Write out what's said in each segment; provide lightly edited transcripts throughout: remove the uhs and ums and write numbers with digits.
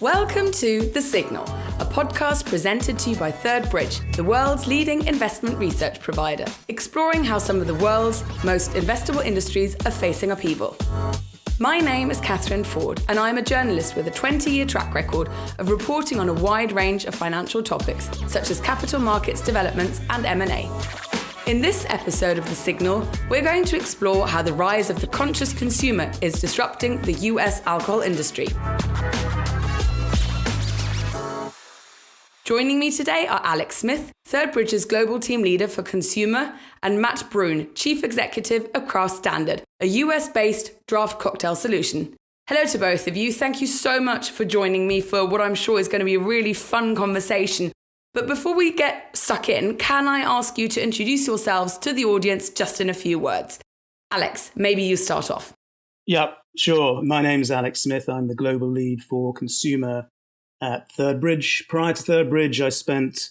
Welcome to The Signal, a podcast presented to you by Third Bridge, the world's leading investment research provider, exploring how some of the world's most investable industries are facing upheaval. My name is Catherine Ford, and I'm a journalist with a 20-year track record of reporting on a wide range of financial topics, such as capital markets developments and M&A. In this episode of The Signal, we're going to explore how the rise of the conscious consumer is disrupting the US alcohol industry. Joining me today are Alex Smith, Third Bridge's Global Team Leader for Consumer, and Matt Bruhn, Chief Executive of Craft Standard, a US-based draft cocktail solution. Hello to both of you. Thank you so much for joining me for what I'm sure is going to be a really fun conversation. But before we get stuck in, can I ask you to introduce yourselves to the audience just in a few words? Alex, maybe you start off. Yeah, sure. My name is Alex Smith. I'm the Global Lead for Consumer at Third Bridge. Prior to Third Bridge, I spent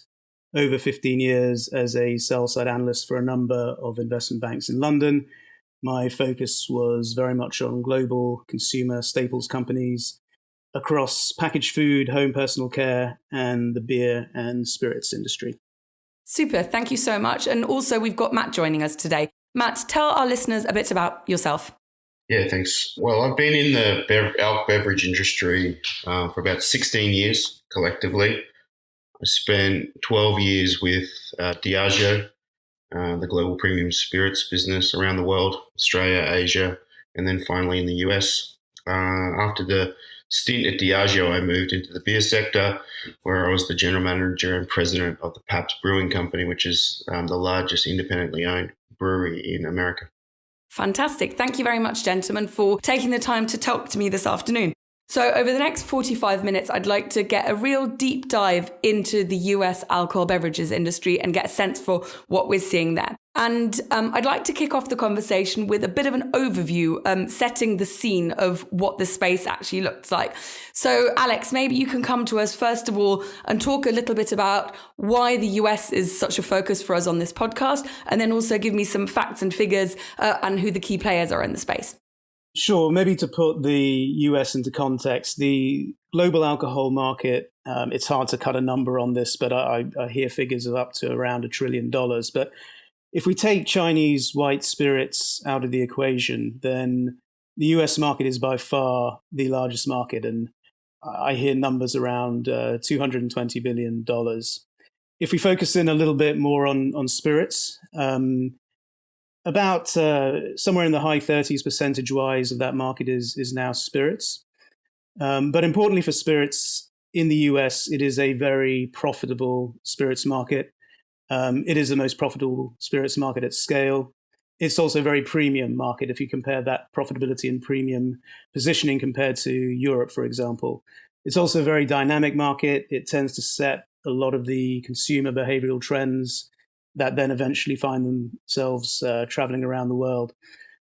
over 15 years as a sell-side analyst for a number of investment banks in London. My focus was very much on global consumer staples companies across packaged food, home personal care, and the beer and spirits industry. Super, thank you so much. And also we've got Matt joining us today. Matt, tell our listeners a bit about yourself. Yeah, thanks. Well, I've been in the alcohol beverage industry for about 16 years collectively. I spent 12 years with Diageo, the global premium spirits business around the world, Australia, Asia, and then finally in the US. After the stint at Diageo, I moved into the beer sector, where I was the general manager and president of the Pabst Brewing Company, which is the largest independently owned brewery in America. Fantastic. Thank you very much, gentlemen, for taking the time to talk to me this afternoon. So over the next 45 minutes, I'd like to get a real deep dive into the US alcohol beverages industry and get a sense for what we're seeing there. And I'd like to kick off the conversation with a bit of an overview, setting the scene of what the space actually looks like. So Alex, maybe you can come to us first of all and talk a little bit about why the US is such a focus for us on this podcast, and then also give me some facts and figures and who the key players are in the space. Sure. Maybe to put the US into context, the global alcohol market, it's hard to cut a number on this, but I hear figures of up to around $1 trillion. But if we take Chinese white spirits out of the equation, then the US market is by far the largest market. And I hear numbers around $220 billion. If we focus in a little bit more on spirits, about somewhere in the high 30s percentage-wise of that market is now spirits. But importantly for spirits, in the US, it is a very profitable spirits market. It is the most profitable spirits market at scale. It's also a very premium market if you compare that profitability and premium positioning compared to Europe, for example. It's also a very dynamic market. It tends to set a lot of the consumer behavioral trends that then eventually find themselves traveling around the world.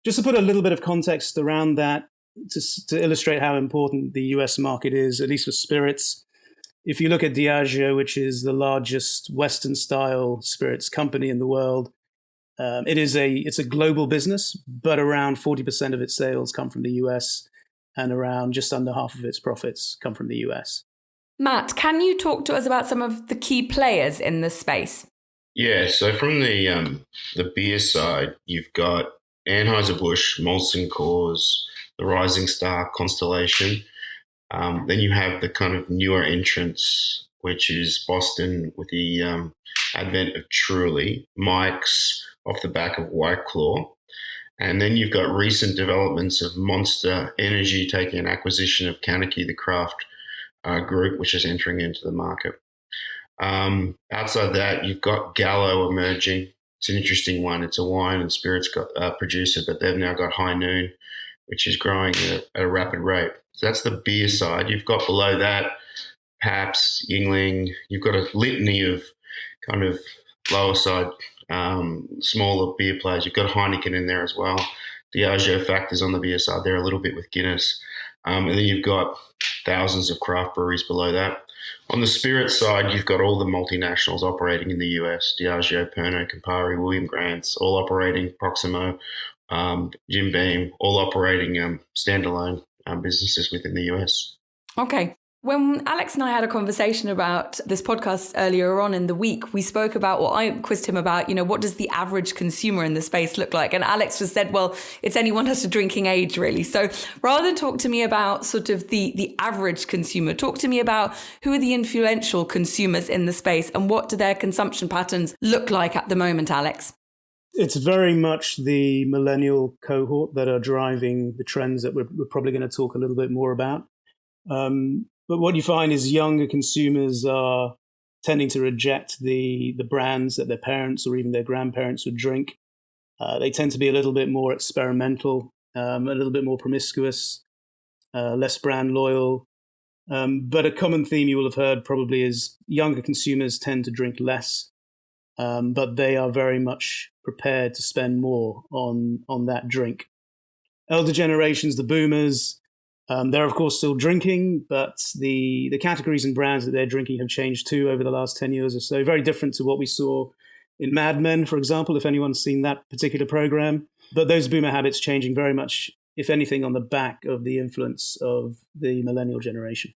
Just to put a little bit of context around that, to illustrate how important the US market is, at least for spirits, if you look at Diageo, which is the largest Western-style spirits company in the world, it's a global business, but around 40% of its sales come from the US, and around just under half of its profits come from the US. Matt, can you talk to us about some of the key players in this space? Yeah, so from the beer side, you've got Anheuser-Busch, Molson Coors, the Rising Star, Constellation. Then you have the kind of newer entrants, which is Boston with the advent of Truly, Mike's off the back of White Claw. And then you've got recent developments of Monster Energy taking an acquisition of Kanaki, the craft group, which is entering into the market. Outside that, you've got Gallo emerging. It's an interesting one. It's a wine and spirits producer, but they've now got High Noon, which is growing at a rapid rate. So that's the beer side. You've got below that Pabst, Yuengling. You've got a litany of kind of lower side, smaller beer players. You've got Heineken in there as well. Diageo factors on the beer side there a little bit with Guinness. And then you've got thousands of craft breweries below that. On the spirit side, you've got all the multinationals operating in the US, Diageo, Pernod, Campari, William Grant's, all operating, Proximo, Jim Beam, all operating standalone businesses within the US. Okay. When Alex and I had a conversation about this podcast earlier on in the week, we spoke about, well, I quizzed him about, what does the average consumer in the space look like? And Alex just said, well, it's anyone at a drinking age, really. So rather than talk to me about sort of the average consumer, talk to me about who are the influential consumers in the space and what do their consumption patterns look like at the moment, Alex? It's very much the millennial cohort that are driving the trends that we're probably going to talk a little bit more about. But what you find is younger consumers are tending to reject the brands that their parents or even their grandparents would drink. They tend to be a little bit more experimental, a little bit more promiscuous, less brand loyal. But a common theme you will have heard probably is younger consumers tend to drink less, but they are very much prepared to spend more on that drink. Elder generations, the boomers, they're of course still drinking, but the categories and brands that they're drinking have changed too over the last 10 years or so. Very different to what we saw in Mad Men, for example, if anyone's seen that particular program. But those boomer habits changing very much, if anything, on the back of the influence of the millennial generation.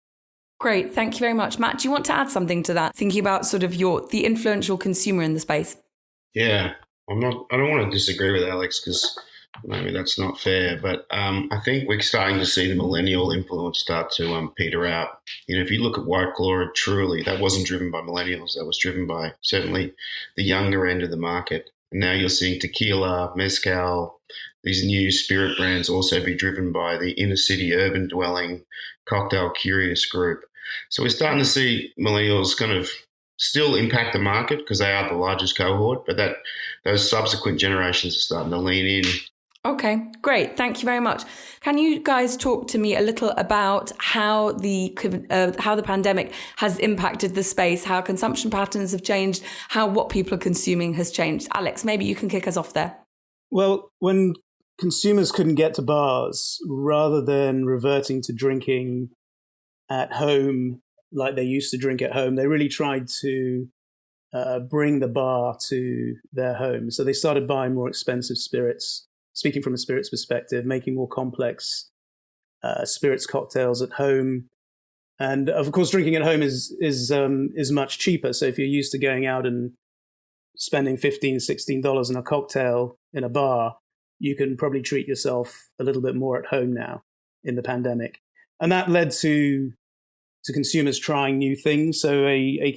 Great. Thank you very much. Matt, do you want to add something to that? Thinking about sort of the influential consumer in the space. Yeah, I don't want to disagree with Alex because maybe that's not fair, but I think we're starting to see the millennial influence start to peter out. If you look at White Claw, truly, that wasn't driven by millennials. That was driven by certainly the younger end of the market. And now you're seeing tequila, mezcal, these new spirit brands also be driven by the inner city, urban dwelling, cocktail curious group. So we're starting to see millennials kind of still impact the market because they are the largest cohort, but those subsequent generations are starting to lean in. Okay, great. Thank you very much. Can you guys talk to me a little about how the pandemic has impacted the space, how consumption patterns have changed, how what people are consuming has changed? Alex, maybe you can kick us off there. Well, when consumers couldn't get to bars, rather than reverting to drinking at home like they used to drink at home, they really tried to bring the bar to their home. So they started buying more expensive spirits. Speaking from a spirits perspective, making more complex spirits cocktails at home, and of course, drinking at home is much cheaper. So if you're used to going out and spending $15-16 on a cocktail in a bar, you can probably treat yourself a little bit more at home now in the pandemic, and that led to consumers trying new things. So a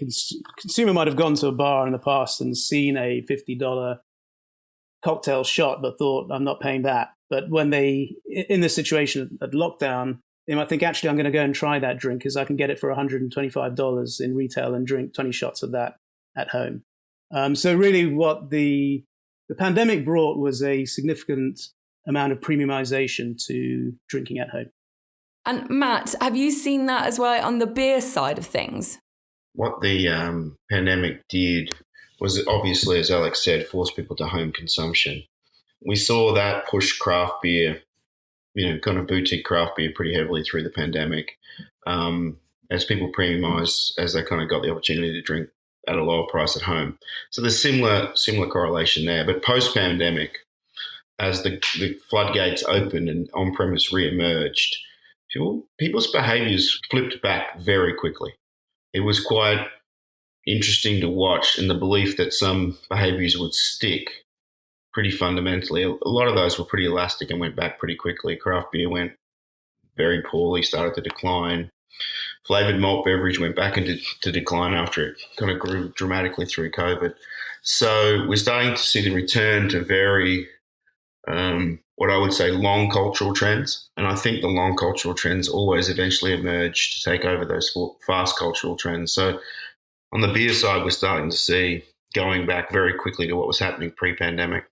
consumer might have gone to a bar in the past and seen a $50 cocktail shot, but thought, I'm not paying that. But when they, in this situation at lockdown, they might think, actually, I'm going to go and try that drink because I can get it for $125 in retail and drink 20 shots of that at home. So really what the pandemic brought was a significant amount of premiumization to drinking at home. And Matt, have you seen that as well on the beer side of things? What the pandemic did was obviously, as Alex said, force people to home consumption. We saw that push craft beer, kind of boutique craft beer pretty heavily through the pandemic. As people premiumized, as they kind of got the opportunity to drink at a lower price at home. So there's similar correlation there. But post-pandemic, as the floodgates opened and on-premise re-emerged, people's behaviors flipped back very quickly. It was quite interesting to watch, and the belief that some behaviors would stick pretty fundamentally. A lot of those were pretty elastic and went back pretty quickly. Craft beer went very poorly, started to decline. Flavored malt beverage went back into decline after it kind of grew dramatically through COVID. So we're starting to see the return to very, what I would say, long cultural trends. And I think the long cultural trends always eventually emerge to take over those fast cultural trends. So on the beer side, we're starting to see going back very quickly to what was happening pre-pandemic.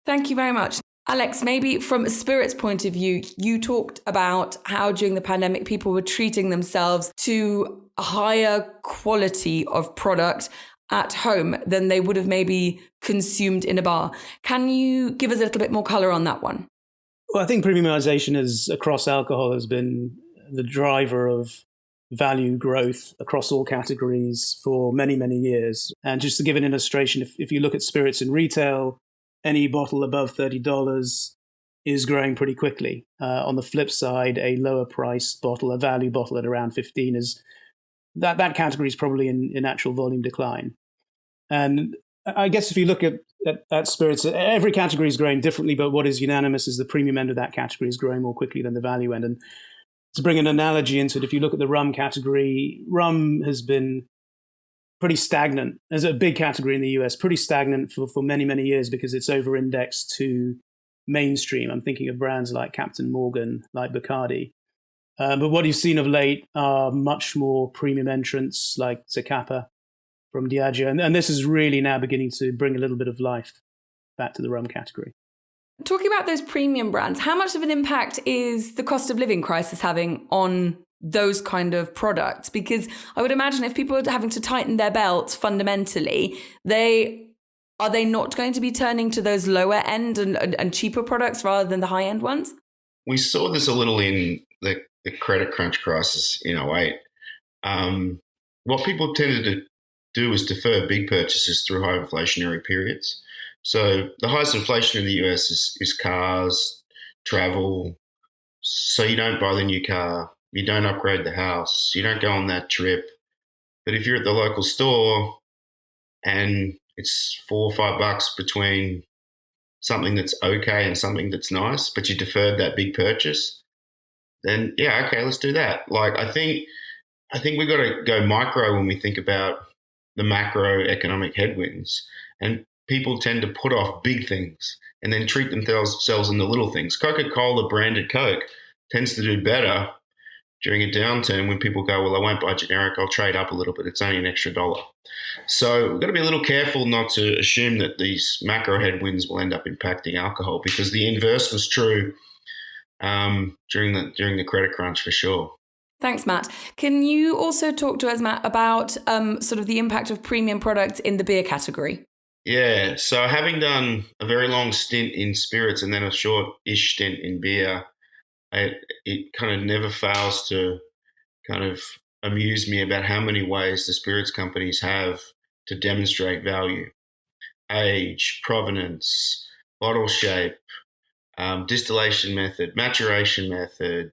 Thank you very much. Alex, maybe from a spirits point of view, you talked about how during the pandemic, people were treating themselves to a higher quality of product at home than they would have maybe consumed in a bar. Can you give us a little bit more color on that one? Well, I think premiumization across alcohol has been the driver of value growth across all categories for many, many years. And just to give an illustration, if you look at spirits in retail, any bottle above $30 is growing pretty quickly. On the flip side, a lower priced bottle, a value bottle at around 15 is that category is probably in actual volume decline. And I guess if you look at spirits, every category is growing differently, but what is unanimous is the premium end of that category is growing more quickly than the value end. And to bring an analogy into it, if you look at the rum category, rum has been pretty stagnant as a big category in the US, pretty stagnant for many, many years because it's over-indexed to mainstream. I'm thinking of brands like Captain Morgan, like Bacardi. But what you've seen of late are much more premium entrants like Zacapa from Diageo. And this is really now beginning to bring a little bit of life back to the rum category. Talking about those premium brands, how much of an impact is the cost of living crisis having on those kind of products? Because I would imagine if people are having to tighten their belts fundamentally, are they not going to be turning to those lower end and cheaper products rather than the high end ones? We saw this a little in the credit crunch crisis in 08. What people tended to do is defer big purchases through high inflationary periods. So the highest inflation in the US is cars, travel. So you don't buy the new car, you don't upgrade the house, you don't go on that trip. But if you're at the local store and it's $4 or $5 between something that's okay and something that's nice, but you deferred that big purchase, then yeah, okay, let's do that. Like I think we've got to go micro when we think about the macroeconomic headwinds, and people tend to put off big things and then treat themselves in the little things. Coca-Cola branded Coke tends to do better during a downturn when people go, well, I won't buy generic, I'll trade up a little bit. It's only an extra $1. So we've got to be a little careful not to assume that these macro headwinds will end up impacting alcohol, because the inverse was true during the credit crunch for sure. Thanks, Matt. Can you also talk to us, Matt, about sort of the impact of premium products in the beer category? Yeah, so having done a very long stint in spirits and then a short-ish stint in beer, it kind of never fails to kind of amuse me about how many ways the spirits companies have to demonstrate value. Age, provenance, bottle shape, distillation method, maturation method,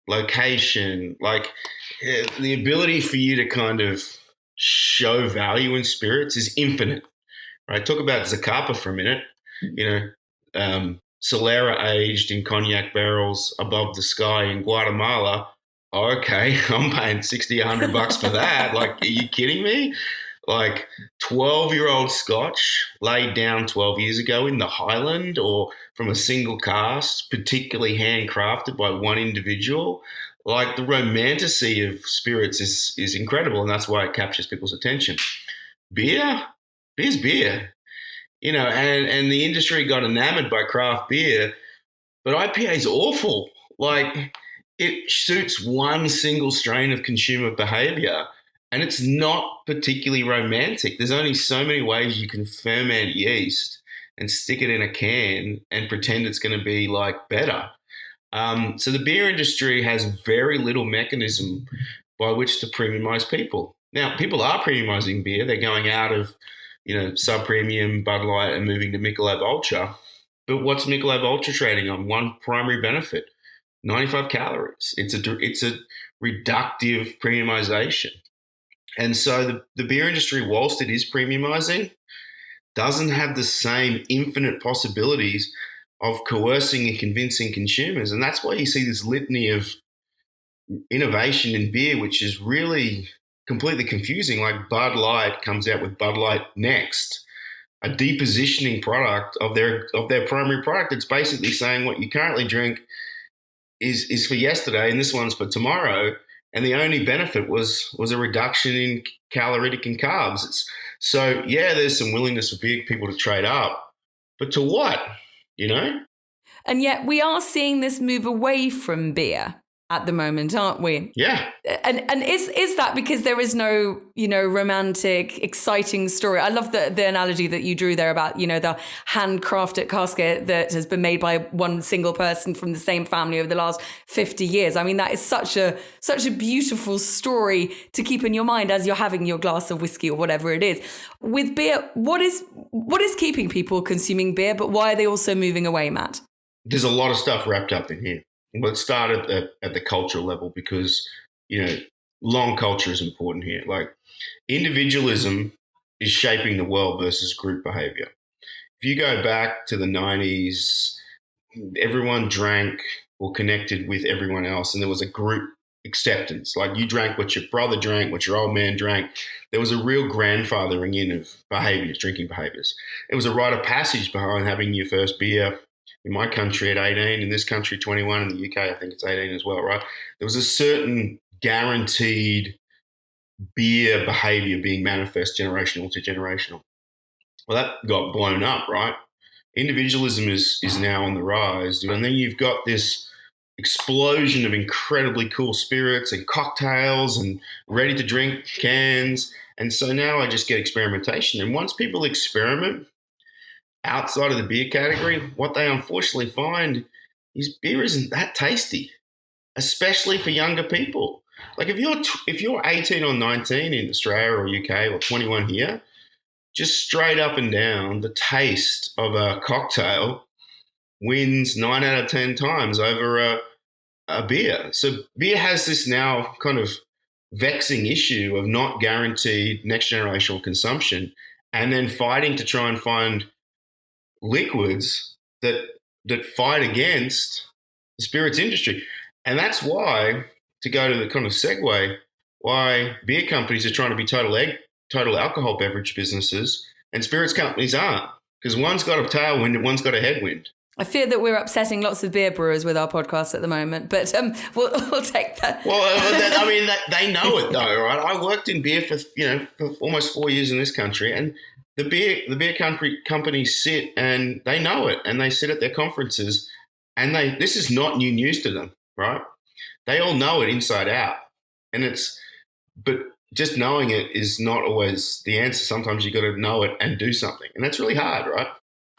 location, like the ability for you to kind of show value in spirits is infinite, right? Talk about Zacapa for a minute. Solera aged in cognac barrels above the sky in Guatemala. Okay, I'm paying $60, $100 for that. Like, are you kidding me? Like 12-year-old Scotch laid down 12 years ago in the Highland or from a single cask, particularly handcrafted by one individual. Like the romanticy of spirits is incredible, and that's why it captures people's attention. Beer's beer. And the industry got enamored by craft beer, but IPA is awful. Like it suits one single strain of consumer behavior. And it's not particularly romantic. There's only so many ways you can ferment yeast and stick it in a can and pretend it's going to be like better. So the beer industry has very little mechanism by which to premiumize people. Now, people are premiumizing beer. They're going out of, sub-premium Bud Light and moving to Michelob Ultra. But what's Michelob Ultra trading on? One primary benefit, 95 calories. It's a reductive premiumization. And so the beer industry, whilst it is premiumizing, doesn't have the same infinite possibilities of coercing and convincing consumers. And that's why you see this litany of innovation in beer, which is really completely confusing. Like Bud Light comes out with Bud Light Next, a depositioning product of their primary product. It's basically saying what you currently drink is for yesterday and this one's for tomorrow. And the only benefit was a reduction in caloric and carbs. So, there's some willingness for big people to trade up. But to what, And yet we are seeing this move away from beer at the moment, aren't we? Yeah. And is that because there is no, romantic, exciting story? I love the analogy that you drew there about, the handcrafted casket that has been made by one single person from the same family over the last 50 years. I mean, that is such a beautiful story to keep in your mind as you're having your glass of whiskey or whatever it is. With beer, what is keeping people consuming beer, but why are they also moving away, Matt? there's a lot of stuff wrapped up in here. Let's start at the cultural level because, long culture is important here. Like individualism is shaping the world versus group behavior. If you go back to the 90s, everyone drank or connected with everyone else, and there was a group acceptance. Like you drank what your brother drank, what your old man drank. There was a real grandfathering in of behaviors, drinking behaviors. It was a rite of passage behind having your first beer. In my country at 18, in this country 21, in the UK I think it's 18 as well, right? There was a certain guaranteed beer behavior being manifest generational to generational. Well, that got blown up, right? Individualism is now on the rise. And then you've got this explosion of incredibly cool spirits and cocktails and ready to drink cans. And so now I just get experimentation. And once people experiment outside of the beer category, what they unfortunately find is beer isn't that tasty, especially for younger people. Like if you're 18 or 19 in Australia or UK or 21 here, just straight up and down, the taste of a cocktail wins 9 out of 10 times over a beer. So beer has this now kind of vexing issue of not guaranteed next generational consumption and then fighting to try and find liquids that fight against the spirits industry. And that's why, to go to the kind of segue, why beer companies are trying to be total alcohol beverage businesses and spirits companies aren't, because one's got a tailwind and one's got a headwind. I fear that we're upsetting lots of beer brewers with our podcast at the moment, but we'll take that. Well, they know it though, right? I worked in beer for almost 4 years in this country, and the beer companies sit and they know it, and they sit at their conferences, and this is not new news to them, right? They all know it inside out, but just knowing it is not always the answer. Sometimes you got to know it and do something, and that's really hard, right?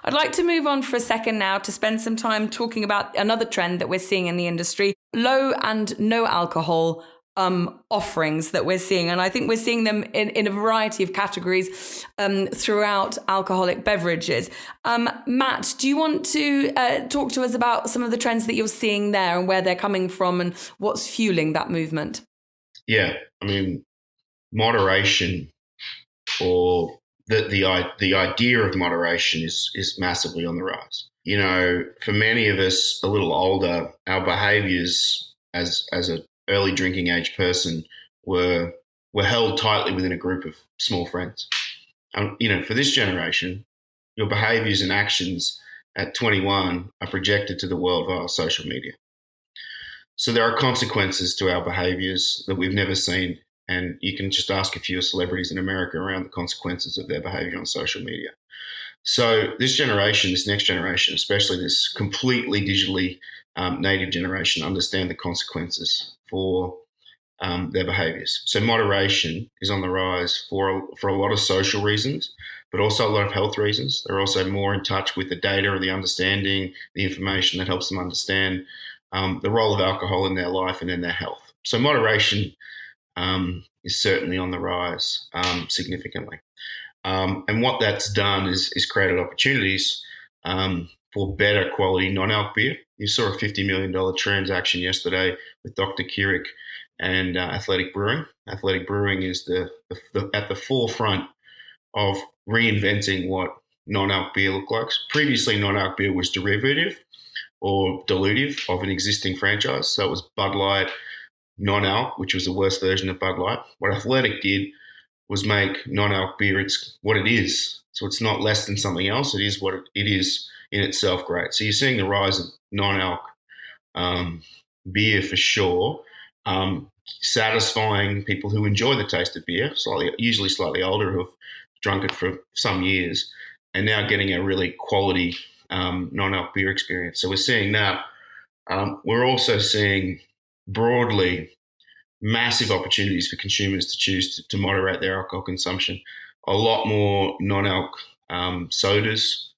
I'd like to move on for a second now to spend some time talking about another trend that we're seeing in the industry: low and no alcohol offerings that we're seeing. And I think we're seeing them in a variety of categories throughout alcoholic beverages. Matt, do you want to talk to us about some of the trends that you're seeing there and where they're coming from and what's fueling that movement? Yeah, I mean, moderation, or the idea of moderation is massively on the rise. For many of us a little older, our behaviours as an early drinking age person were held tightly within a group of small friends. For this generation, your behaviours and actions at 21 are projected to the world via social media. So there are consequences to our behaviours that we've never seen. And you can just ask a few celebrities in America around the consequences of their behaviour on social media. So this next generation, especially this completely digitally native generation, understand the consequences for their behaviours. So moderation is on the rise for a lot of social reasons, but also a lot of health reasons. They're also more in touch with the data or the understanding, the information that helps them understand the role of alcohol in their life and in their health. So moderation is certainly on the rise significantly. And what that's done is created opportunities for better quality non-alc beer. You saw a $50 million transaction yesterday with Dr. Keurig and Athletic Brewing. Athletic Brewing is at the forefront of reinventing what non-alc beer looked like. Previously, non-alc beer was derivative or dilutive of an existing franchise. So it was Bud Light non-alc, which was the worst version of Bud Light. What Athletic did was make non-alc beer it's what it is. So it's not less than something else. It is what it is in itself great. So you're seeing the rise of non-alc beer for sure, satisfying people who enjoy the taste of beer, usually slightly older, who have drunk it for some years, and now getting a really quality non-alc beer experience. So we're seeing that. We're also seeing broadly massive opportunities for consumers to choose to moderate their alcohol consumption. A lot more non-alc sodas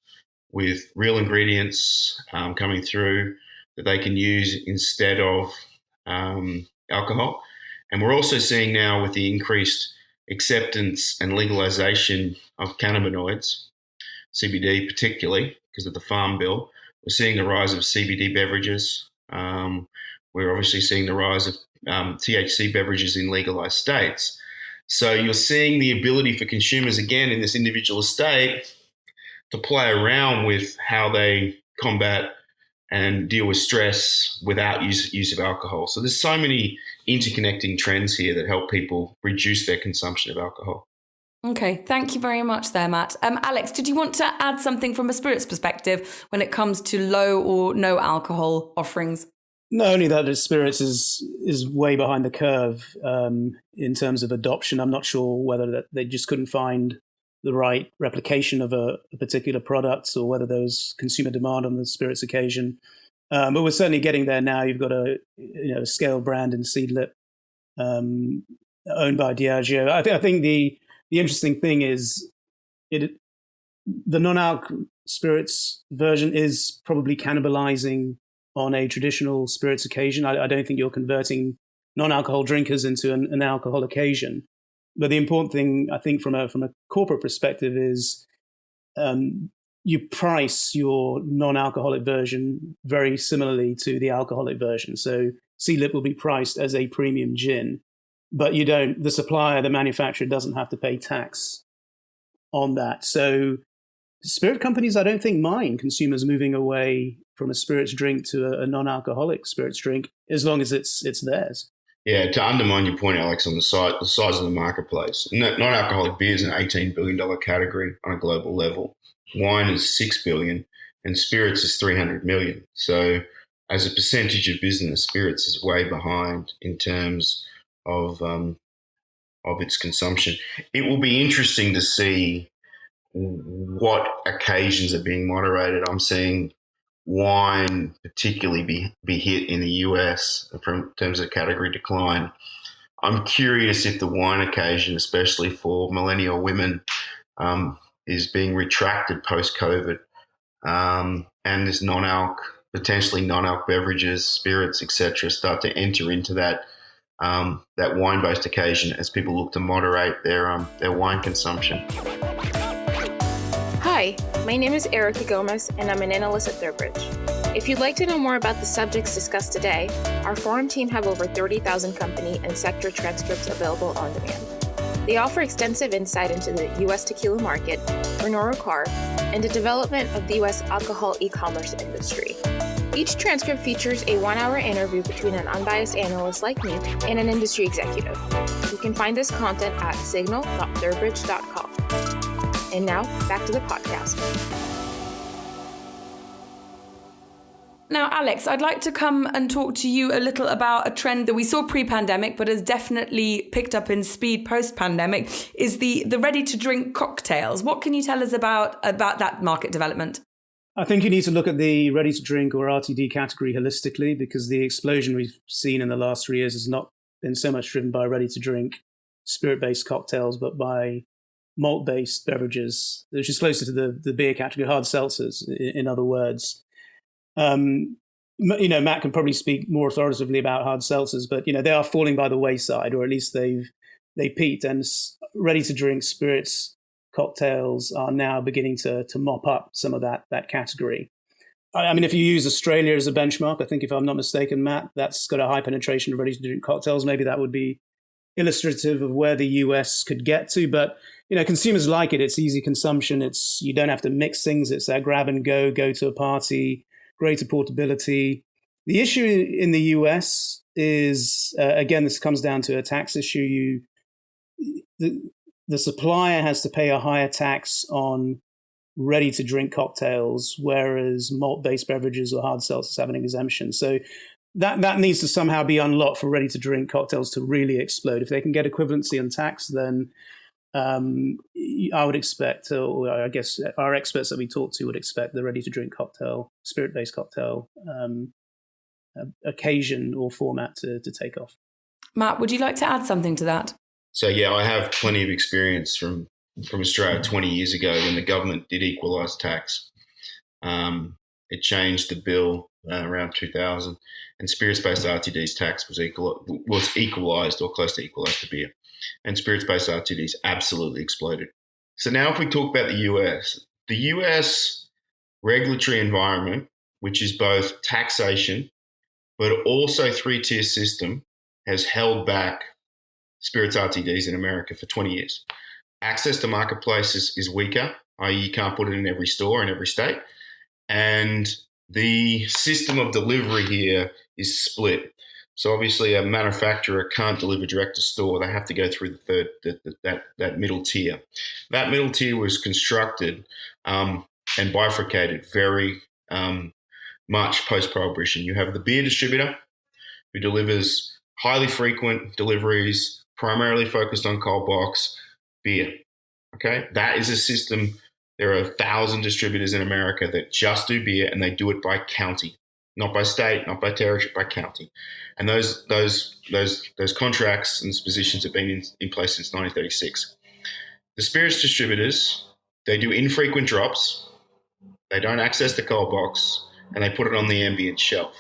with real ingredients coming through that they can use instead of alcohol. And we're also seeing now, with the increased acceptance and legalization of cannabinoids, CBD particularly because of the Farm Bill, We're seeing the rise of CBD beverages. We're obviously seeing the rise of THC beverages in legalized states. So you're seeing the ability for consumers, again, in this individual state to play around with how they combat and deal with stress without use of alcohol. So there's so many interconnecting trends here that help people reduce their consumption of alcohol. Okay, thank you very much there, Matt. Alex, did you want to add something from a spirits perspective when it comes to low or no alcohol offerings? Not only that, spirits is way behind the curve in terms of adoption. I'm not sure whether that they just couldn't find the right replication of a particular product, or whether there was consumer demand on the spirits occasion. But we're certainly getting there now. You've got a scale brand in Seedlip, owned by Diageo. I think the interesting thing is the non-alc spirits version is probably cannibalizing on a traditional spirits occasion. I don't think you're converting non-alcohol drinkers into an alcohol occasion. But the important thing, I think, from a corporate perspective is you price your non-alcoholic version very similarly to the alcoholic version. So Seedlip will be priced as a premium gin, but the supplier, the manufacturer doesn't have to pay tax on that. So spirit companies, I don't think, mind consumers moving away from a spirits drink to a non-alcoholic spirits drink, as long as it's theirs. Yeah, to undermine your point, Alex, on the size of the marketplace, non-alcoholic beer is an $18 billion category on a global level. Wine is $6 billion, and spirits is $300 million. So, as a percentage of business, spirits is way behind in terms of its consumption. It will be interesting to see what occasions are being moderated. I'm seeing wine particularly be hit in the US in terms of category decline. I'm curious if the wine occasion, especially for millennial women, is being retracted post-COVID, and this potentially non-alc beverages, spirits, etc., start to enter into that wine-based occasion as people look to moderate their wine consumption. Hi, my name is Erica Gomez, and I'm an analyst at ThirdBridge. If you'd like to know more about the subjects discussed today, our forum team have over 30,000 company and sector transcripts available on demand. They offer extensive insight into the U.S. tequila market, Pernod Ricard, and the development of the U.S. alcohol e-commerce industry. Each transcript features a 1-hour interview between an unbiased analyst like me and an industry executive. You can find this content at signal.thirdbridge.com. And now, back to the podcast. Now, Alex, I'd like to come and talk to you a little about a trend that we saw pre-pandemic, but has definitely picked up in speed post-pandemic, is the ready-to-drink cocktails. What can you tell us about that market development? I think you need to look at the ready-to-drink or RTD category holistically, because the explosion we've seen in the last 3 years has not been so much driven by ready-to-drink spirit-based cocktails, but by malt-based beverages, which is closer to the beer category, hard seltzers, in other words. Matt can probably speak more authoritatively about hard seltzers, but they are falling by the wayside, or at least they peaked, and ready-to-drink spirits cocktails are now beginning to mop up some of that category. I mean, if you use Australia as a benchmark, I think, if I'm not mistaken, Matt, that's got a high penetration of ready-to-drink cocktails. Maybe that would be illustrative of where the US could get to, but consumers like it. It's easy consumption. You don't have to mix things. It's that grab and go to a party, greater portability. The issue in the US is, again, this comes down to a tax issue. The supplier has to pay a higher tax on ready-to-drink cocktails, whereas malt-based beverages or hard seltzers have an exemption. So that needs to somehow be unlocked for ready-to-drink cocktails to really explode. If they can get equivalency on tax, then I would expect, or I guess our experts that we talk to would expect, the ready-to-drink cocktail, spirit-based cocktail occasion or format to take off. Matt, would you like to add something to that? So, yeah, I have plenty of experience from Australia 20 years ago when the government did equalise tax. It changed the bill around 2000, and spirits-based RTDs tax was equalised or close to equalised to beer. And spirits-based RTDs absolutely exploded. So now if we talk about the US regulatory environment which is both taxation, but also three-tier system, has held back spirits RTDs in America for 20 years. Access to marketplaces is weaker, i.e. you can't put it in every store in every state. And the system of delivery here is split. So obviously a manufacturer can't deliver direct to store. They have to go through that middle tier. That middle tier was constructed and bifurcated very much post-prohibition. You have the beer distributor who delivers highly frequent deliveries, primarily focused on cold box beer. Okay, that is a system. There are 1,000 distributors in America that just do beer, and they do it by county, not by state, not by territory, by county. And those contracts and positions have been in place since 1936. The spirits distributors, they do infrequent drops. They don't access the cold box, and they put it on the ambient shelf.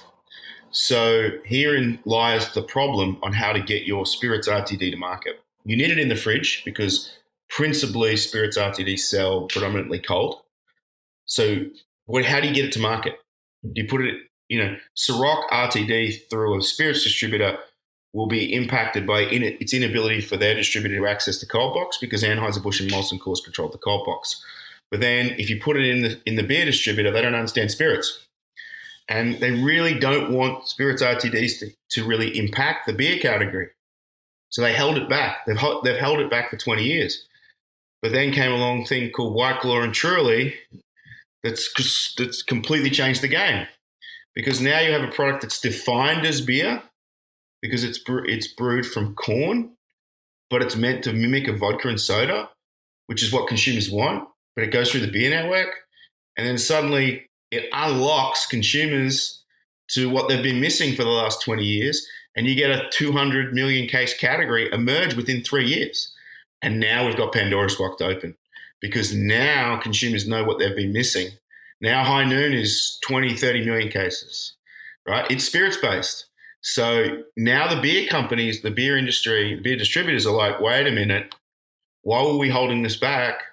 So herein lies the problem on how to get your spirits RTD to market. You need it in the fridge because principally spirits RTD sell predominantly cold. So how do you get it to market? You put it, Ciroc RTD through a spirits distributor will be impacted by its inability for their distributor to access the cold box because Anheuser-Busch and Molson Coors control the cold box. But then if you put it in the beer distributor, they don't understand spirits. And they really don't want spirits RTDs to really impact the beer category. So they held it back. They've held it back for 20 years. But then came along a thing called White Claw and Truly that's completely changed the game. Because now you have a product that's defined as beer because it's brewed from corn, but it's meant to mimic a vodka and soda, which is what consumers want. But it goes through the beer network. And then suddenly it unlocks consumers to what they've been missing for the last 20 years. And you get a 200 million case category emerge within 3 years. And now we've got Pandora's box open because now consumers know what they've been missing. Now High Noon is 20, 30 million cases, right? It's spirits-based. So now the beer companies, the beer industry, the beer distributors are like, wait a minute, why were we holding this back?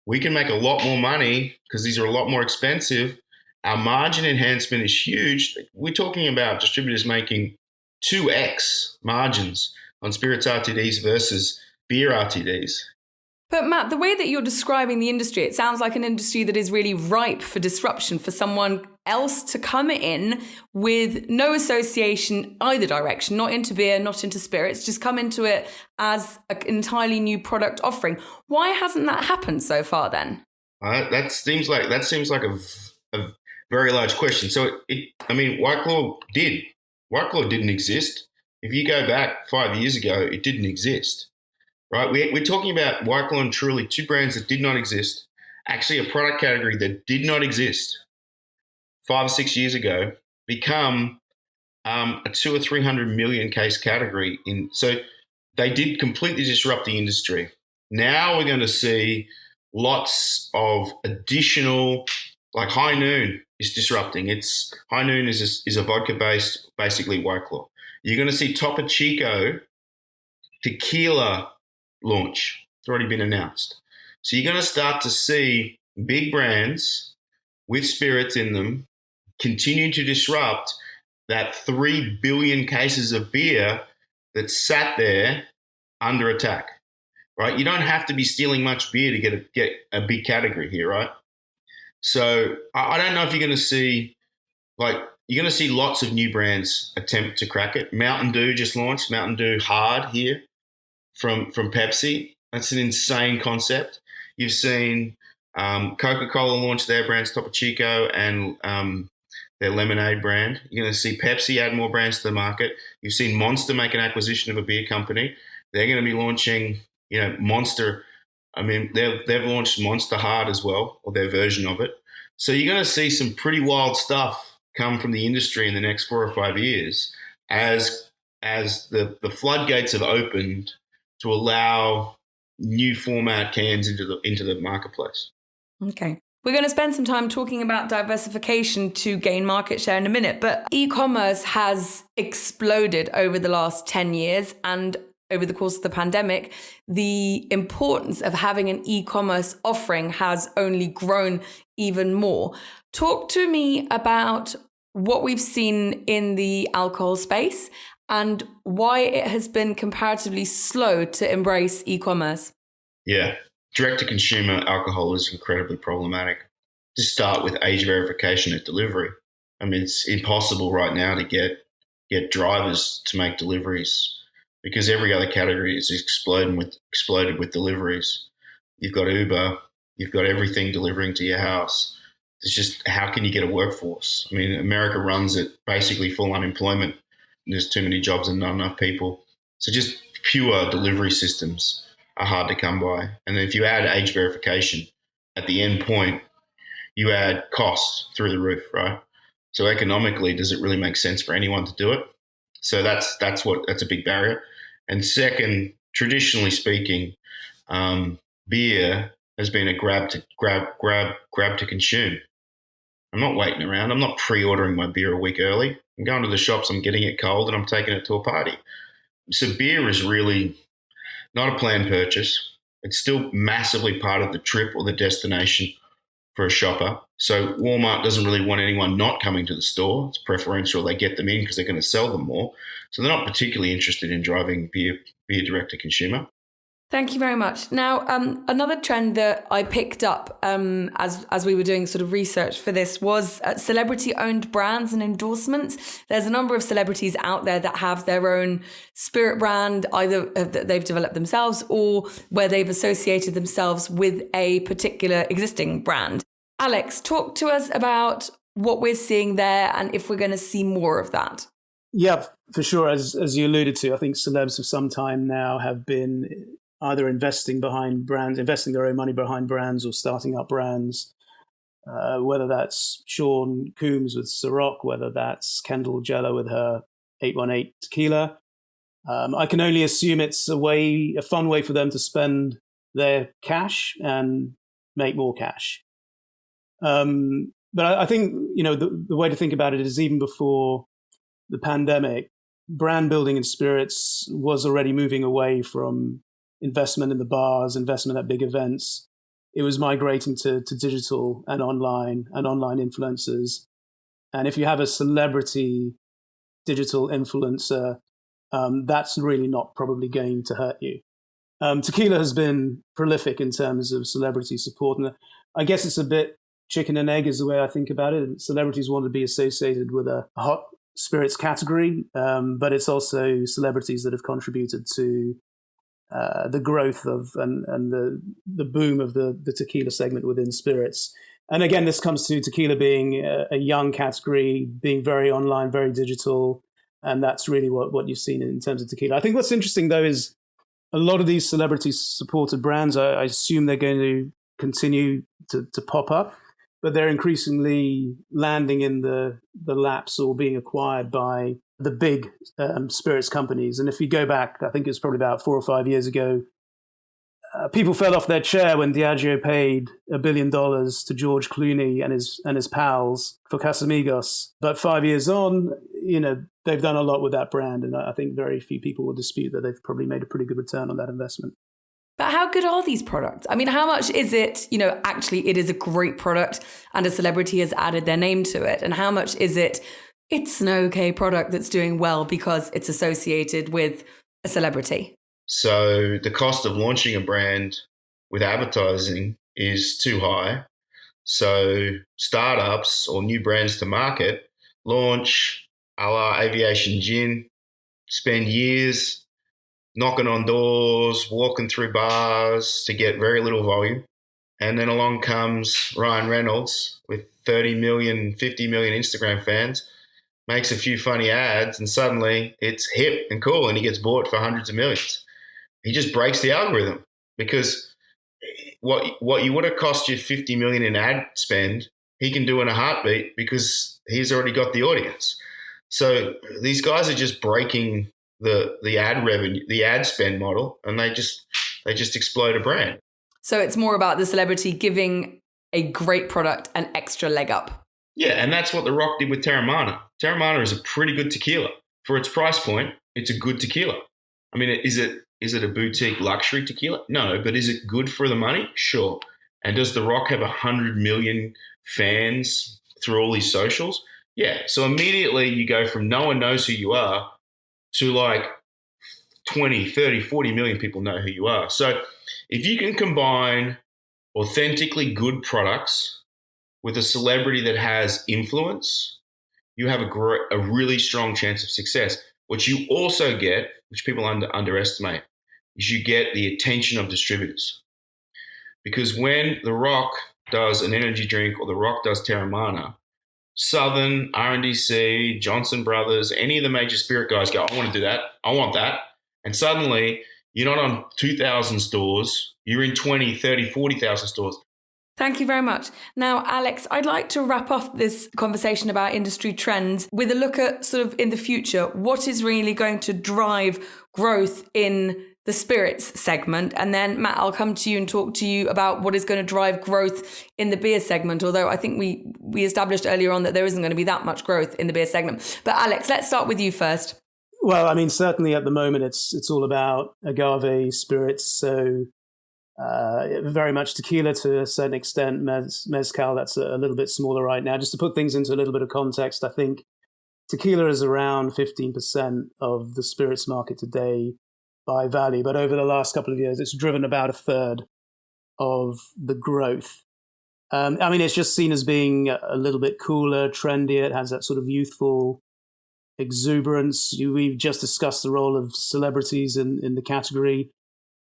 We can make a lot more money because these are a lot more expensive. Our margin enhancement is huge. We're talking about distributors making 2x margins on spirits RTDs versus beer RTDs. But Matt, the way that you're describing the industry, it sounds like an industry that is really ripe for disruption, for someone else to come in with no association either direction, not into beer, not into spirits, just come into it as an entirely new product offering. Why hasn't that happened so far then? That seems like a very large question. So, White Claw did. White Claw didn't exist. If you go back 5 years ago, it didn't exist. Right, we're talking about White Claw and Truly, two brands that did not exist. Actually, a product category that did not exist 5 or 6 years ago become a 200 or 300 million case category. So they did completely disrupt the industry. Now we're going to see lots of additional, like High Noon is disrupting. High Noon is a vodka-based, basically White Claw. You're going to see Topo Chico tequila launch. It's already been announced. So you're going to start to see big brands with spirits in them continue to disrupt that 3 billion cases of beer that sat there under attack, right? You don't have to be stealing much beer to get a big category here, right? So I don't know if you're going to see, you're going to see lots of new brands attempt to crack it. Mountain Dew just launched, Mountain Dew Hard here. From Pepsi. That's an insane concept. You've seen Coca-Cola launch their brands, Topo Chico, and their lemonade brand. You're going to see Pepsi add more brands to the market. You've seen Monster make an acquisition of a beer company. They're going to be launching, Monster. They've launched Monster Hard as well, or their version of it. So you're going to see some pretty wild stuff come from the industry in the next 4 or 5 years as the floodgates have opened to allow new format cans into the marketplace. Okay. We're going to spend some time talking about diversification to gain market share in a minute, but e-commerce has exploded over the last 10 years, and over the course of the pandemic, the importance of having an e-commerce offering has only grown even more. Talk to me about what we've seen in the alcohol space and why it has been comparatively slow to embrace e-commerce. Yeah, direct-to-consumer alcohol is incredibly problematic. To start with age verification at delivery. I mean, it's impossible right now to get drivers to make deliveries because every other category is exploded with deliveries. You've got Uber, you've got everything delivering to your house. It's just, how can you get a workforce? I mean, America runs at basically full unemployment. There's too many jobs and not enough people. So just pure delivery systems are hard to come by. And if you add age verification at the end point, you add costs through the roof, right? So economically, does it really make sense for anyone to do it? So that's a big barrier. And second, traditionally speaking, beer has been a grab to consume. I'm not waiting around. I'm not pre-ordering my beer a week early. I'm going to the shops, I'm getting it cold, and I'm taking it to a party. So beer is really not a planned purchase. It's still massively part of the trip or the destination for a shopper. So Walmart doesn't really want anyone not coming to the store. It's preferential. They get them in because they're going to sell them more. So they're not particularly interested in driving beer direct to consumer. Thank you very much. Now, another trend that I picked up as we were doing sort of research for this was celebrity-owned brands and endorsements. There's a number of celebrities out there that have their own spirit brand, either that they've developed themselves or where they've associated themselves with a particular existing brand. Alex, talk to us about what we're seeing there and if we're going to see more of that. Yeah, for sure. As you alluded to, I think celebs for some time now have been either investing their own money behind brands or starting up brands, whether that's Sean Combs with Ciroc, whether that's Kendall Jenner with her 818 tequila. I can only assume it's a fun way for them to spend their cash and make more cash. But I think, the way to think about it is even before the pandemic, brand building in spirits was already moving away from investment in the bars, investment at big events. It was migrating to digital and online influencers. And if you have a celebrity digital influencer, that's really not probably going to hurt you. Tequila has been prolific in terms of celebrity support. And I guess it's a bit chicken and egg is the way I think about it. Celebrities want to be associated with a hot spirits category, but it's also celebrities that have contributed to the growth of and the boom of the tequila segment within spirits. And again, this comes to tequila being a young category, being very online, very digital, and that's really what you've seen in terms of tequila. I think what's interesting, though, is a lot of these celebrity-supported brands, I assume they're going to continue to pop up, but they're increasingly landing in the laps or being acquired by the big spirits companies. And if you go back, I think it's probably about 4 or 5 years ago, people fell off their chair when Diageo paid $1 billion to George Clooney and his pals for Casamigos. But 5 years on, they've done a lot with that brand, and I think very few people will dispute that they've probably made a pretty good return on that investment. But how good are these products? I mean, how much is it, actually it is a great product and a celebrity has added their name to it? And how much is it's an okay product that's doing well because it's associated with a celebrity? So the cost of launching a brand with advertising is too high. So startups or new brands to market launch a la aviation gin, spend years knocking on doors, walking through bars to get very little volume. And then along comes Ryan Reynolds with 30 million, 50 million Instagram fans, makes a few funny ads, and suddenly it's hip and cool and he gets bought for hundreds of millions. He just breaks the algorithm because what you would have cost you 50 million in ad spend, he can do in a heartbeat because he's already got the audience. So these guys are just breaking the ad revenue, the ad spend model, and they just explode a brand. So it's more about the celebrity giving a great product an extra leg up. Yeah, and that's what The Rock did with Teremana. Teremana is a pretty good tequila. For its price point, it's a good tequila. I mean, is it a boutique luxury tequila? No, but is it good for the money? Sure. And does The Rock have 100 million fans through all his socials? Yeah. So immediately you go from no one knows who you are to like 20, 30, 40 million people know who you are. So if you can combine authentically good products with a celebrity that has influence, you have a really strong chance of success. What you also get, which people underestimate, is you get the attention of distributors. Because when The Rock does an energy drink or The Rock does Terramana, Southern, RNDC, Johnson Brothers, any of the major spirit guys go, I want to do that. I want that. And suddenly you're not on 2,000 stores. You're in 20, 30, 40,000 stores. Thank you very much. Now, Alex, I'd like to wrap up this conversation about industry trends with a look at sort of in the future, what is really going to drive growth in the spirits segment. And then, Matt, I'll come to you and talk to you about what is going to drive growth in the beer segment, although I think we established earlier on that there isn't going to be that much growth in the beer segment. But Alex, let's start with you first. Well, I mean, certainly at the moment, it's all about agave spirits. So very much tequila to a certain extent, mezcal, that's a little bit smaller right now. Just to put things into a little bit of context, I think tequila is around 15% of the spirits market today by value. But over the last couple of years, it's driven about a third of the growth. I mean, it's just seen as being a little bit cooler, trendier. It has that sort of youthful exuberance. We've just discussed the role of celebrities in the category.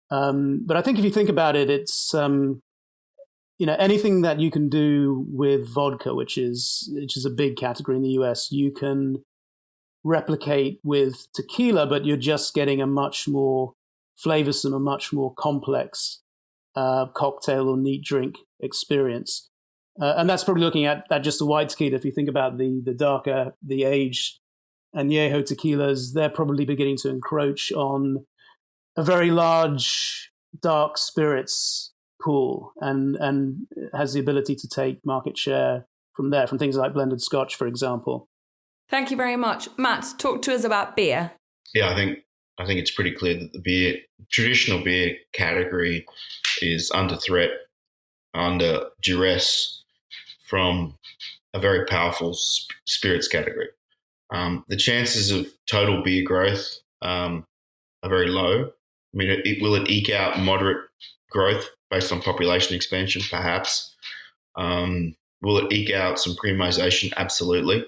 But I think if you think about it, it's anything that you can do with vodka, which is a big category in the US, you can replicate with tequila, but you're just getting a much more flavorsome, a much more complex cocktail or neat drink experience. And that's probably looking at just the white tequila. If you think about the darker, the aged añejo tequilas, they're probably beginning to encroach on a very large dark spirits pool and has the ability to take market share from there, from things like blended scotch, for example. Thank you very much. Matt, talk to us about beer. Yeah, I think it's pretty clear that the traditional beer category is under threat, under duress from a very powerful spirits category. The chances of total beer growth are very low. I mean, will it eke out moderate growth based on population expansion? Perhaps. Will it eke out some premiumization? Absolutely.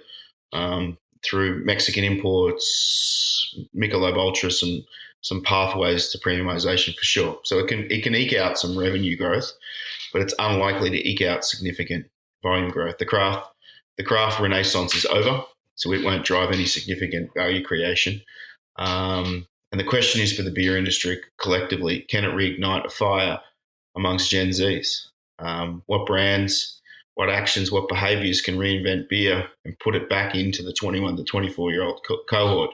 Through Mexican imports, Michelob Ultra, some pathways to premiumization for sure. So it can eke out some revenue growth, but it's unlikely to eke out significant volume growth. The craft renaissance is over, so it won't drive any significant value creation. And the question is for the beer industry collectively, can it reignite a fire amongst Gen Zs? What brands, what actions, what behaviors can reinvent beer and put it back into the 21 to 24-year-old cohort?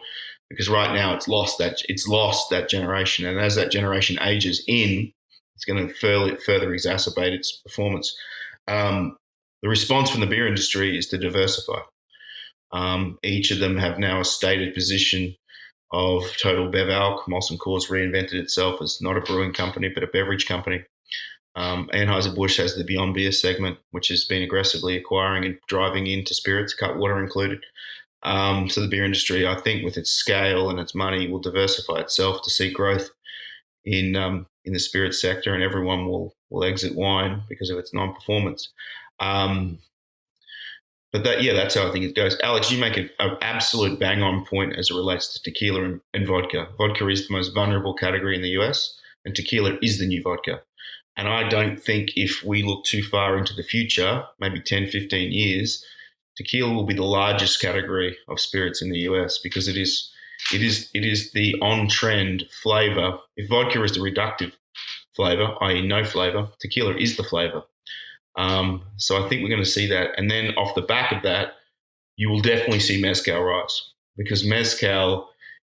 Because right now it's lost that generation. And as that generation ages in, it's going to further exacerbate its performance. The response from the beer industry is to diversify. Each of them have now a stated position of total bev alc. Molson Coors reinvented itself as not a brewing company, but a beverage company. Anheuser-Busch has the Beyond Beer segment, which has been aggressively acquiring and driving into spirits, Cutwater included. So the beer industry, I think, with its scale and its money, will diversify itself to see growth in the spirits sector, and everyone will exit wine because of its non-performance. But that's how I think it goes. Alex, you make an absolute bang-on point as it relates to tequila and vodka. Vodka is the most vulnerable category in the US, and tequila is the new vodka. And I don't think if we look too far into the future, maybe 10, 15 years, tequila will be the largest category of spirits in the US because it is the on-trend flavor. If vodka is the reductive flavor, i.e. no flavor, tequila is the flavor. So I think we're going to see that. And then off the back of that, you will definitely see mezcal rise because mezcal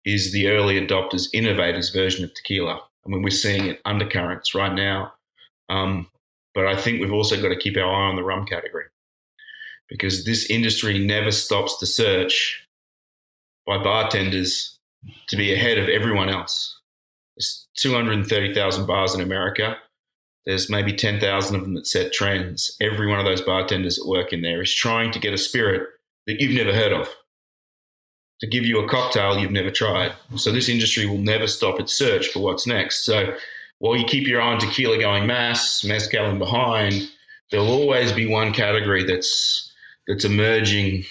is the early adopters, innovators version of tequila. I mean, we're seeing it undercurrents right now. But I think we've also got to keep our eye on the rum category because this industry never stops to search by bartenders to be ahead of everyone else. There's 230,000 bars in America. There's maybe 10,000 of them that set trends. Every one of those bartenders that work in there is trying to get a spirit that you've never heard of, to give you a cocktail you've never tried. So this industry will never stop its search for what's next. So while you keep your eye on tequila going mezcal and behind, there'll always be one category that's emerging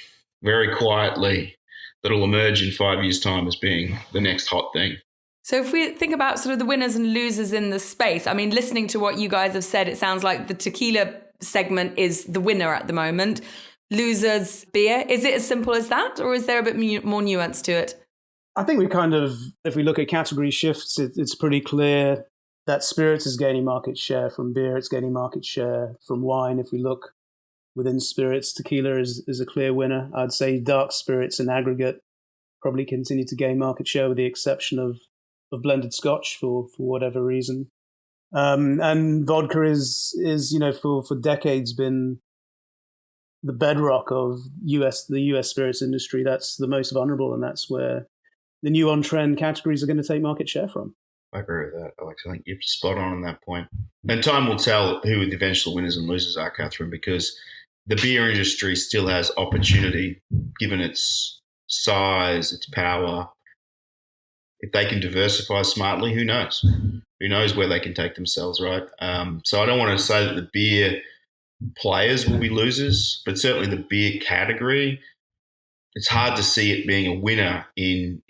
very quietly, that'll emerge in 5 years' time as being the next hot thing. So if we think about sort of the winners and losers in the space, I mean, listening to what you guys have said, it sounds like the tequila segment is the winner at the moment. Losers, beer. Is it as simple as that, or is there a bit more nuance to it? I think if we look at category shifts, it's pretty clear that spirits is gaining market share from beer. It's gaining market share from wine. If we look within spirits, tequila is a clear winner. I'd say dark spirits in aggregate probably continue to gain market share, with the exception of blended scotch for whatever reason. And vodka is for decades been the bedrock of the US spirits industry. That's the most vulnerable, and that's where the new on-trend categories are going to take market share from. I agree with that, Alex. I think you're spot on that point. And time will tell who the eventual winners and losers are, Catherine, because the beer industry still has opportunity, given its size, its power. If they can diversify smartly, who knows? Who knows where they can take themselves, right? So I don't want to say that the beer players will be losers, but certainly the beer category, it's hard to see it being a winner in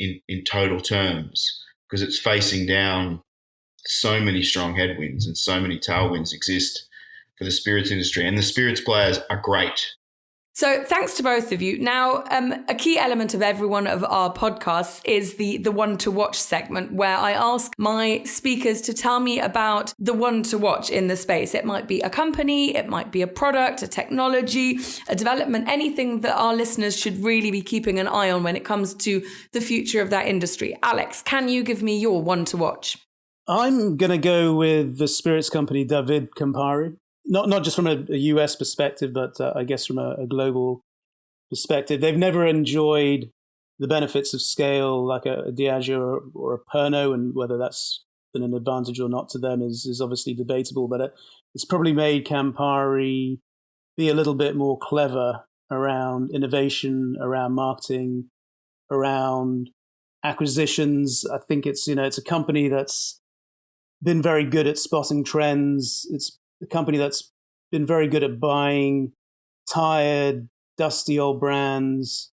total terms, because it's facing down so many strong headwinds and so many tailwinds exist for the spirits industry. And the spirits players are great. So thanks to both of you. Now, a key element of every one of our podcasts is the one to watch segment, where I ask my speakers to tell me about the one to watch in the space. It might be a company, it might be a product, a technology, a development, anything that our listeners should really be keeping an eye on when it comes to the future of that industry. Alex, can you give me your one to watch? I'm going to go with the spirits company David Campari. Not just from a US perspective, but I guess from a global perspective. They've never enjoyed the benefits of scale like a Diageo or a Pernod, and whether that's been an advantage or not to them is obviously debatable. But it's probably made Campari be a little bit more clever around innovation, around marketing, around acquisitions. I think it's a company that's been very good at spotting trends. It's a company that's been very good at buying tired, dusty old brands,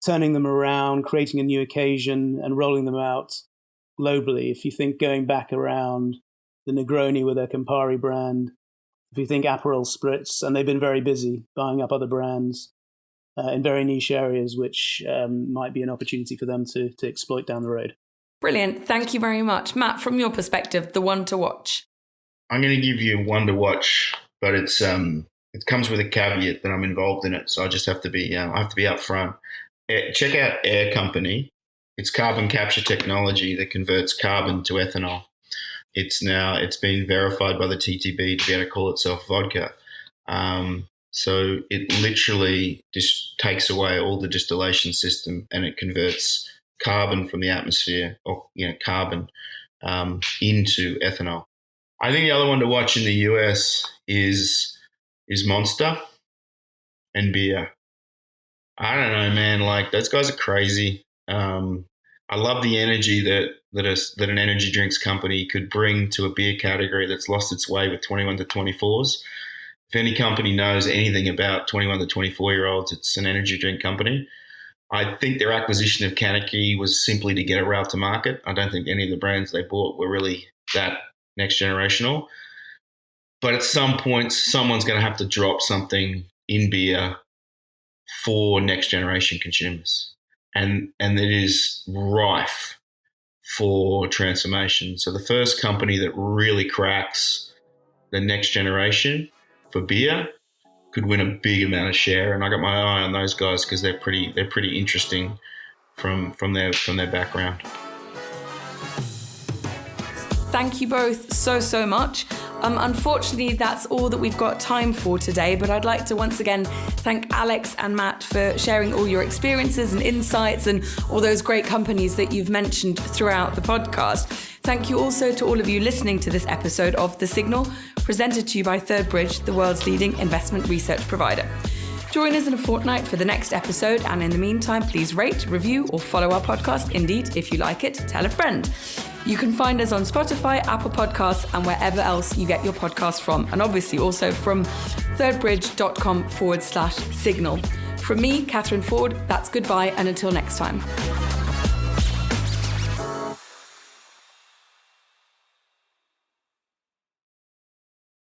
turning them around, creating a new occasion, and rolling them out globally. If you think going back around the Negroni with their Campari brand, if you think Aperol Spritz, and they've been very busy buying up other brands in very niche areas, which might be an opportunity for them to exploit down the road. Brilliant. Thank you very much. Matt, from your perspective, the one to watch. I'm going to give you one to watch, but it comes with a caveat that I'm involved in it, so I just have to be upfront. Check out Air Company. It's carbon capture technology that converts carbon to ethanol. It's been verified by the TTB to be able to call itself vodka. So it literally just takes away all the distillation system, and it converts carbon from the atmosphere, or carbon, into ethanol. I think the other one to watch in the US is Monster and beer. I don't know, man. Like, those guys are crazy. I love the energy that an energy drinks company could bring to a beer category that's lost its way with 21 to 24s. If any company knows anything about 21 to 24-year-olds, it's an energy drink company. I think their acquisition of Kanaki was simply to get a route to market. I don't think any of the brands they bought were really that next generational. But at some point, someone's going to have to drop something in beer for next generation consumers. And it is rife for transformation. So the first company that really cracks the next generation for beer could win a big amount of share. And I got my eye on those guys because they're pretty interesting from their background. Thank you both so much. Unfortunately, that's all that we've got time for today, but I'd like to once again thank Alex and Matt for sharing all your experiences and insights and all those great companies that you've mentioned throughout the podcast. Thank you also to all of you listening to this episode of The Signal, presented to you by Third Bridge, the world's leading investment research provider. Join us in a fortnight for the next episode, and in the meantime, please rate, review, or follow our podcast. Indeed, if you like it, tell a friend. You can find us on Spotify, Apple Podcasts, and wherever else you get your podcasts from, and obviously also from thirdbridge.com/signal. From me, Catherine Ford, that's goodbye, and until next time.